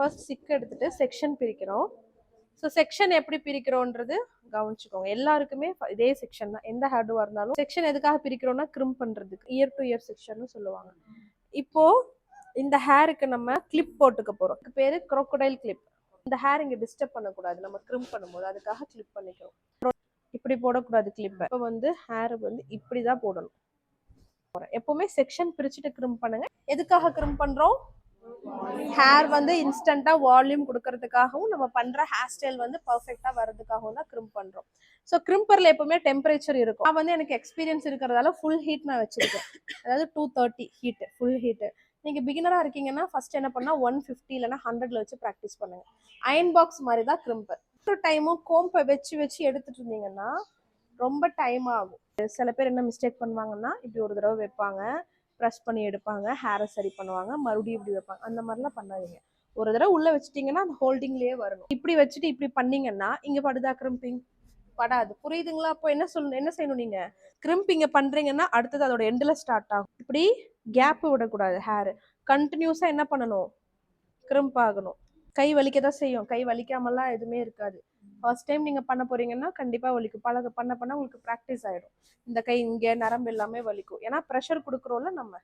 First sick எடுத்துட்டு section பிரிக்கிறோம். So section எப்படி பிரிக்கிறோன்றது கவனிச்சுக்கோங்க. எல்லாருக்குமே இதே செக்ஷன் தான், எந்த ஹேர்டுவா இருந்தாலும். செக்ஷன் எதுக்காக பிரிக்கிறோம்னா க்ரிம் பண்றதுக்கு, இயர் டு இயர் செக்ஷன் சொல்லுவாங்க. இப்போ இந்த ஹேருக்கு நம்ம கிளிப் போட்டுக்க போறோம். இதுக்கு பேரு crocodile கிளிப். இந்த ஹேர் இங்க டிஸ்டர்ப் பண்ணக்கூடாது நம்ம க்ரிம் பண்ணும்போது, அதுக்காக கிளிப் பண்ணிக்கிறோம். இப்படி போடக்கூடாது கிளிப்பை. இப்போ வந்து ஹேர் வந்து இப்படிதான் போடணும். எப்பவுமே செக்ஷன் பிரிச்சுட்டு க்ரிம் பண்ணுங்க. எதுக்காக க்ரிம் பண்றோம்? ஹேர் வந்து இன்ஸ்டன்டா வால்யூம் கொடுக்கறதுக்காகவும் நம்ம பண்ற ஹேர் ஸ்டைல் வந்து பர்ஃபெக்டா வர்றதுக்காகவும் தான் க்ரிம் பண்றோம். ஸோ க்ரிம்பர்ல எப்பவுமே டெம்பரேச்சர் இருக்கும். நான் வந்து எனக்கு எக்ஸ்பீரியன்ஸ் இருக்கிறதால ஃபுல் ஹீட் நான் வச்சிருக்கேன். அதாவது 230 ஹீட், ஃபுல் ஹீட். நீங்க பிகினரா இருக்கீங்கன்னா ஃபர்ஸ்ட் என்ன பண்ணா 150 இல்லைன்னா 100ல வச்சு ப்ராக்டிஸ் பண்ணுங்க. அயன் பாக்ஸ் மாதிரி தான் க்ரிம்பர். ஒரு டைமும் கோம்பை வச்சு வச்சு எடுத்துட்டு இருந்தீங்கன்னா ரொம்ப டைம் ஆகும். சில பேர் என்ன மிஸ்டேக் பண்ணுவாங்கன்னா இப்படி ஒரு தடவை வைப்பாங்க, ப்ரெஸ் பண்ணி எடுப்பாங்க, ஹேரை சரி பண்ணுவாங்க, மறுபடியும் இப்படி வைப்பாங்க. அந்த மாதிரிலாம் பண்ணாதீங்க. ஒரு தடவை உள்ள வச்சுட்டீங்கன்னா அந்த ஹோல்டிங்லயே வரணும். இப்படி வச்சுட்டு இப்படி பண்ணீங்கன்னா இங்க படுதா கிரிம்பிங்? படாது. புரியுதுங்களா? அப்போ என்ன செய்யணும், நீங்க கிரிம்பிங்க பண்றீங்கன்னா அடுத்தது அதோட எண்ட்ல ஸ்டார்ட் ஆகும். இப்படி கேப் விடக்கூடாது. ஹேர் கண்டினியூஸா என்ன பண்ணணும்? கிரிம்ப் ஆகணும். கை வலிக்க தான் செய்யும். கை வலிக்காமலாம் எதுவுமே இருக்காது. ஃபர்ஸ்ட் டைம் நீங்க பண்ண போறீங்கன்னா கண்டிப்பா வலிக்கும். பண்ண பண்ண உங்களுக்கு ப்ராக்டிஸ் ஆயிடும். இந்த கை இங்க நரம்பு எல்லாமே வலிக்கும். ஏன்னா ப்ரெஷர் கொடுக்குறோம்ல நம்ம.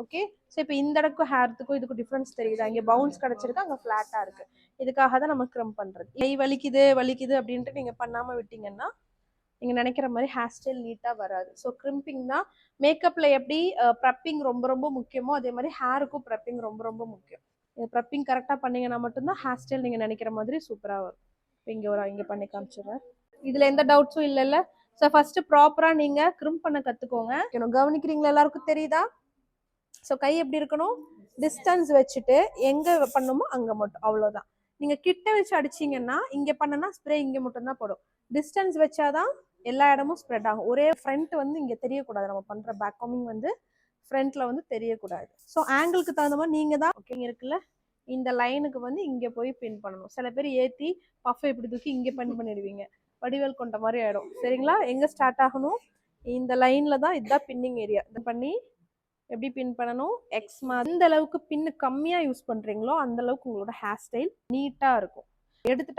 ஓகே. ஸோ இப்போ இந்த இடக்கும் ஹேர்த்துக்கும் இதுக்கும் டிஃப்ரென்ஸ் தெரியுதா? இங்கே பவுன்ஸ் கிடச்சிருக்கு, அங்கே ஃப்ளாட்டாக இருக்குது. இதுக்காக தான் நம்ம க்ரம் பண்ணுறது. கை வலிக்குது வலிக்குது அப்படின்ட்டு நீங்கள் பண்ணாமல் விட்டீங்கன்னா நீங்கள் நினைக்கிற மாதிரி ஹேர் ஸ்டைல் நீட்டாக வராது. ஸோ க்ரிம்பிங் தான். மேக்கப்பில் எப்படி ப்ரெப்பிங் ரொம்ப ரொம்ப முக்கியமோ அதே மாதிரி ஹேருக்கும் ப்ரெப்பிங் ரொம்ப ரொம்ப முக்கியம். ப்ரெப்பிங் கரெக்டாக பண்ணீங்கன்னா மட்டும்தான் ஹேர் ஸ்டைல் நீங்கள் நினைக்கிற மாதிரி சூப்பராக வரும். இப்போ இங்கே பண்ணி காமிச்சிடுறேன். இதில் எந்த டவுட்ஸும் இல்லைல்ல? ஸோ ஃபஸ்ட்டு ப்ராப்பராக நீங்கள் க்ரிம் பண்ண கற்றுக்கோங்க. கவனிக்கிறீங்களா? எல்லாருக்கும் தெரியுதா? ஸோ கை எப்படி இருக்கணும்? டிஸ்டன்ஸ் வச்சுட்டு எங்கே பண்ணுமோ அங்கே மட்டும், அவ்வளோதான். நீங்கள் கிட்ட வச்சு அடிச்சிங்கன்னா இங்கே பண்ணனா ஸ்ப்ரே இங்கே மட்டும்தான் போடும். டிஸ்டன்ஸ் வச்சாதான் எல்லா இடமும் ஸ்ப்ரெட் ஆகும். ஒரே ஃப்ரண்ட் வந்து இங்கே தெரியக்கூடாது. நம்ம பண்ணுற பேக் காமிங் வந்து ஃப்ரண்ட்ல வந்து தெரியக்கூடாது. ஸோ ஆங்கிளுக்கு தகுந்த மாதிரி நீங்கள் தான் ஓகே இருக்குல்ல, இந்த லைனுக்கு வந்து இங்கே போய் பின் பண்ணணும். சில பேர் ஏற்றி பஃபை இப்படி தூக்கி இங்கே பின் பண்ணிடுவீங்க, வடிவேல் கொண்ட மாதிரி ஆகிடும். சரிங்களா? எங்கே ஸ்டார்ட் ஆகணும்? இந்த லைனில் தான். இதுதான் பின்னிங் ஏரியா. இது பண்ணி எப்படி பின் பண்ணணும்? எக்ஸ் எந்த அளவுக்கு பின்னு கம்மியா யூஸ் பண்றீங்களோ அந்த அளவுக்கு உங்களோட ஹேர் ஸ்டைல் நீட்டா இருக்கும். எடுத்துட்டு